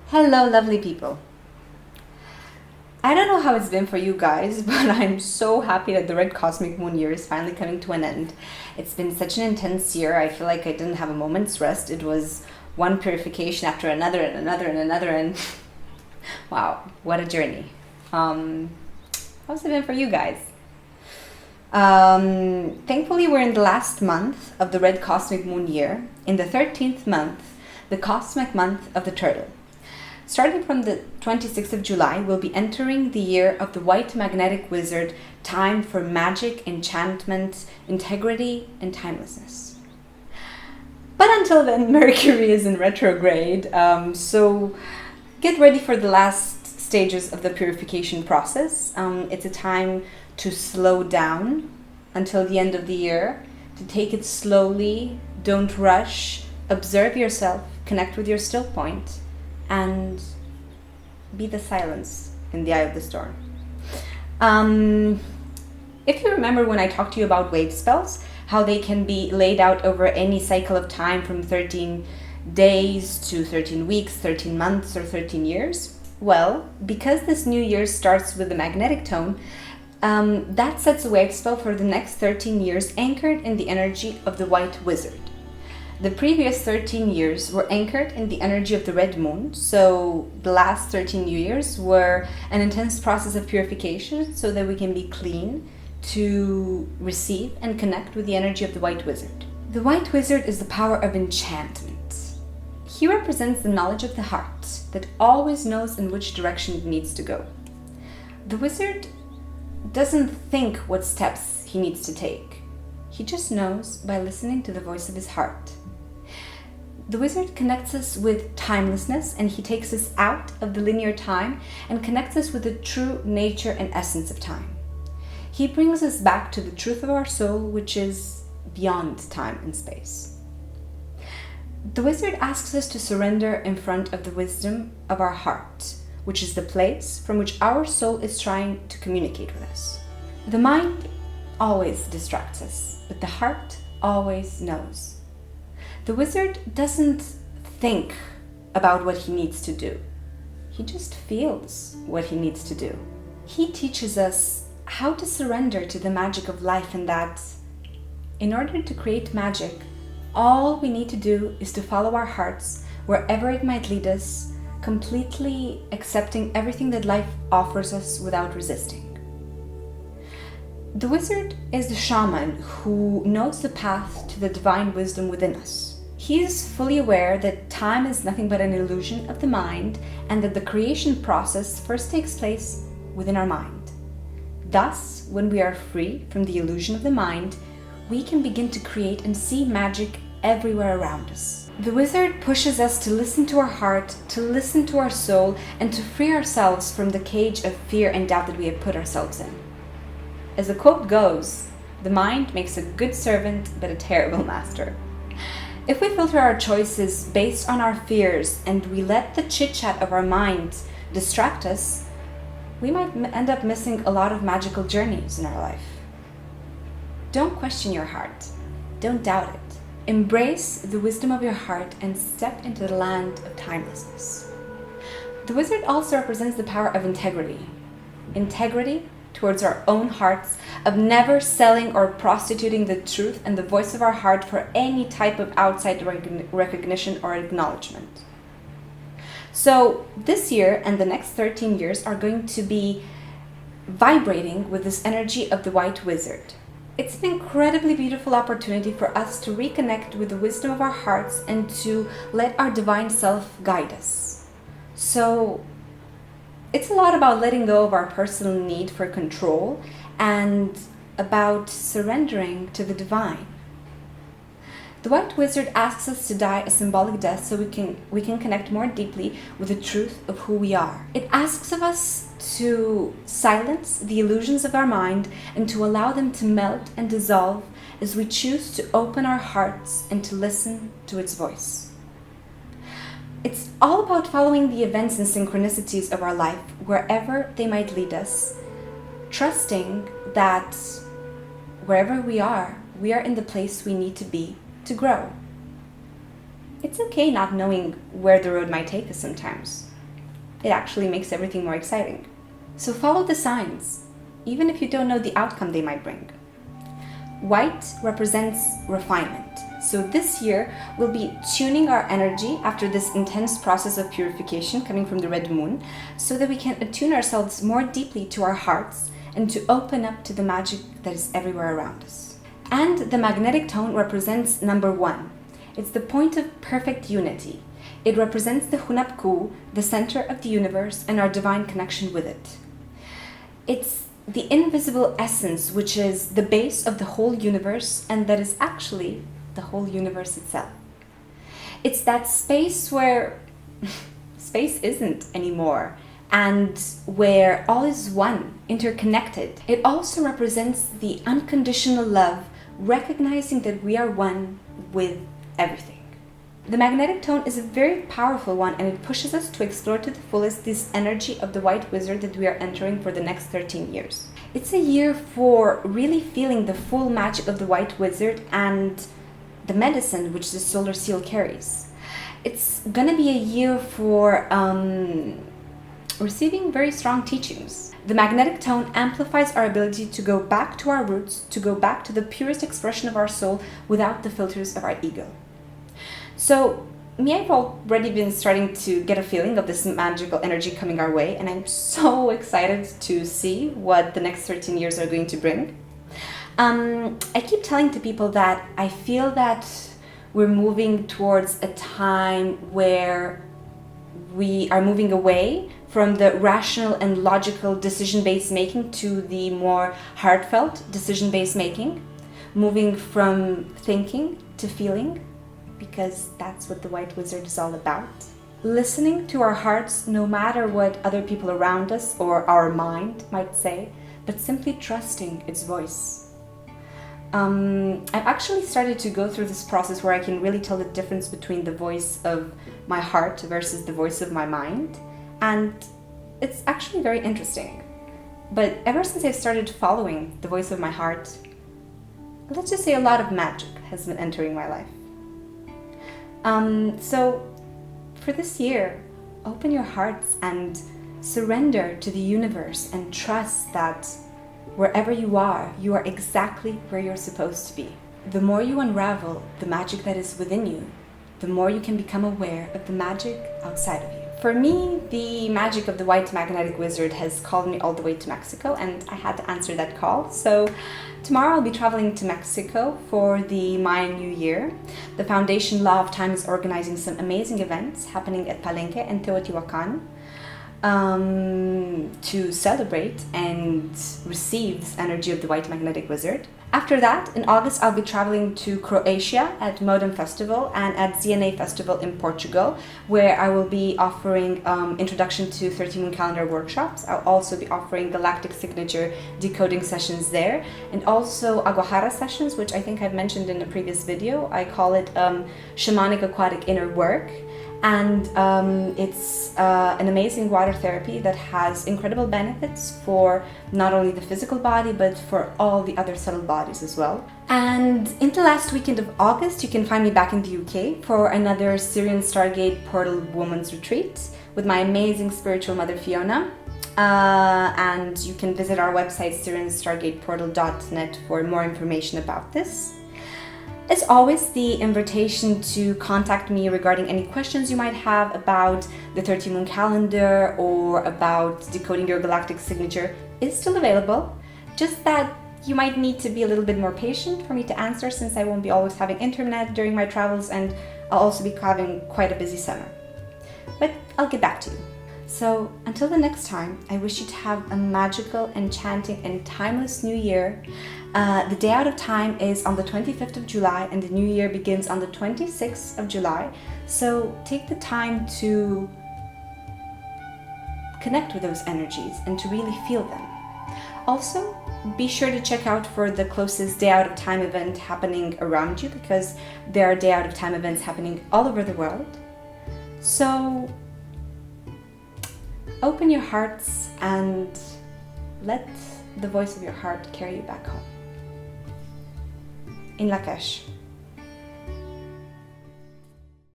Hello, lovely people. I don't know how it's been for you guys, but I'm so happy that the red cosmic moon year is finally coming to an end. It's been such an intense year. I feel like I didn't have a moment's rest. It was one purification after another and another and another, and wow, what a journey. Um, how's it been for you guys? Thankfully, we're in the last month of the red cosmic moon year, in the 13th month, the cosmic month of the turtle. Starting from the 26th of July, we'll be entering the year of the white magnetic wizard, time for magic, enchantment, integrity, and timelessness. But until then, Mercury is in retrograde, so get ready for the last stages of the purification process. It's a time to slow down until the end of the year, to take it slowly, don't rush, observe yourself, connect with your still point, and be the silence in the eye of the storm. If you remember when I talked to you about wave spells, how they can be laid out over any cycle of time from 13 days to 13 weeks, 13 months, or 13 years, well, because this new year starts with the magnetic tone, that sets a wave spell for the next 13 years anchored in the energy of the white wizard. The previous 13 years were anchored in the energy of the red moon, so the last 13 new years were an intense process of purification so that we can be clean to receive and connect with the energy of the white wizard. The white wizard is the power of enchantment. He represents the knowledge of the heart that always knows in which direction it needs to go. The wizard doesn't think what steps he needs to take. He just knows by listening to the voice of his heart. The wizard connects us with timelessness, and he takes us out of the linear time and connects us with the true nature and essence of time. He brings us back to the truth of our soul, which is beyond time and space. The wizard asks us to surrender in front of the wisdom of our heart, which is the place from which our soul is trying to communicate with us. The mind always distracts us, but the heart always knows. The wizard doesn't think about what he needs to do. He just feels what he needs to do. He teaches us how to surrender to the magic of life, and that in order to create magic, all we need to do is to follow our hearts wherever it might lead us, completely accepting everything that life offers us without resisting. The wizard is the shaman who knows the path to the divine wisdom within us. He is fully aware that time is nothing but an illusion of the mind, and that the creation process first takes place within our mind. Thus, when we are free from the illusion of the mind, we can begin to create and see magic everywhere around us. The wizard pushes us to listen to our heart, to listen to our soul, and to free ourselves from the cage of fear and doubt that we have put ourselves in. As the quote goes, the mind makes a good servant but a terrible master. If we filter our choices based on our fears and we let the chit-chat of our mind distract us, we might end up missing a lot of magical journeys in our life. Don't question your heart. Don't doubt it. Embrace the wisdom of your heart and step into the land of timelessness. The wizard also represents the power of integrity. Integrity towards our own hearts, of never selling or prostituting the truth and the voice of our heart for any type of outside recognition or acknowledgement. So this year and the next 13 years are going to be vibrating with this energy of the white wizard. It's an incredibly beautiful opportunity for us to reconnect with the wisdom of our hearts and to let our divine self guide us. So it's a lot about letting go of our personal need for control and about surrendering to the divine. The white wizard asks us to die a symbolic death so we can connect more deeply with the truth of who we are. It asks of us to silence the illusions of our mind and to allow them to melt and dissolve as we choose to open our hearts and to listen to its voice. It's all about following the events and synchronicities of our life wherever they might lead us, trusting that wherever we are in the place we need to be to grow. It's okay not knowing where the road might take us sometimes. it actually makes everything more exciting. So follow the signs, even if you don't know the outcome they might bring. White represents refinement. So this year, we'll be tuning our energy after this intense process of purification coming from the red moon, so that we can attune ourselves more deeply to our hearts and to open up to the magic that is everywhere around us. And the magnetic tone represents number 1. It's the point of perfect unity. It represents the Hunapku, the center of the universe, and our divine connection with it. It's the invisible essence, which is the base of the whole universe, and that is actually the whole universe itself. It's that space where space isn't anymore, and where all is one, interconnected. It also represents the unconditional love, recognizing that we are one with everything. The magnetic tone is a very powerful one, and it pushes us to explore to the fullest this energy of the white wizard that we are entering for the next 13 years. It's a year for really feeling the full magic of the white wizard and the medicine which the solar seal carries. It's gonna be a year for receiving very strong teachings. The magnetic tone amplifies our ability to go back to our roots, to go back to the purest expression of our soul without the filters of our ego. So, I've already been starting to get a feeling of this magical energy coming our way, and I'm so excited to see what the next 13 years are going to bring. I keep telling to people that I feel that we're moving towards a time where we are moving away from the rational and logical decision-based making to the more heartfelt decision-based making, moving from thinking to feeling, because that's what the white wizard is all about. Listening to our hearts no matter what other people around us or our mind might say, but simply trusting its voice. I've actually started to go through this process where I can really tell the difference between the voice of my heart versus the voice of my mind, and it's actually very interesting. But ever since I started following the voice of my heart, let's just say a lot of magic has been entering my life. So for this year, open your hearts and surrender to the universe and trust that wherever you are exactly where you're supposed to be. The more you unravel the magic that is within you, the more you can become aware of the magic outside of you. For me, the magic of the white magnetic wizard has called me all the way to Mexico, and I had to answer that call. So tomorrow I'll be traveling to Mexico for the Mayan New Year. The Foundation Law of Time is organizing some amazing events happening at Palenque and Teotihuacan to celebrate and receive this energy of the white magnetic wizard. After that, in August, I'll be traveling to Croatia at Modem Festival and at ZNA Festival in Portugal, where I will be offering Introduction to 13 Moon Calendar workshops. I'll also be offering the Lak'Ech signature decoding sessions there, and also Aguajara sessions, which I think I've mentioned in a previous video. I call it Shamanic Aquatic Inner Work. And it's an amazing water therapy that has incredible benefits for not only the physical body, but for all the other subtle bodies as well. And in the last weekend of August, you can find me back in the UK for another Syrian Stargate Portal Women's Retreat with my amazing spiritual mother Fiona. And you can visit our website, syrianstargateportal.net, for more information about this. As always, the invitation to contact me regarding any questions you might have about the 13 Moon calendar or about decoding your galactic signature is still available, just that you might need to be a little bit more patient for me to answer, since I won't be always having internet during my travels, and I'll also be having quite a busy summer. But I'll get back to you. So until the next time, I wish you to have a magical, enchanting, and timeless new year. The day out of time is on the 25th of July, and the new year begins on the 26th of July. So take the time to connect with those energies and to really feel them. Also, be sure to check out for the closest day out of time event happening around you, because there are day out of time events happening all over the world. So open your hearts and let the voice of your heart carry you back home. In Lak'Ech.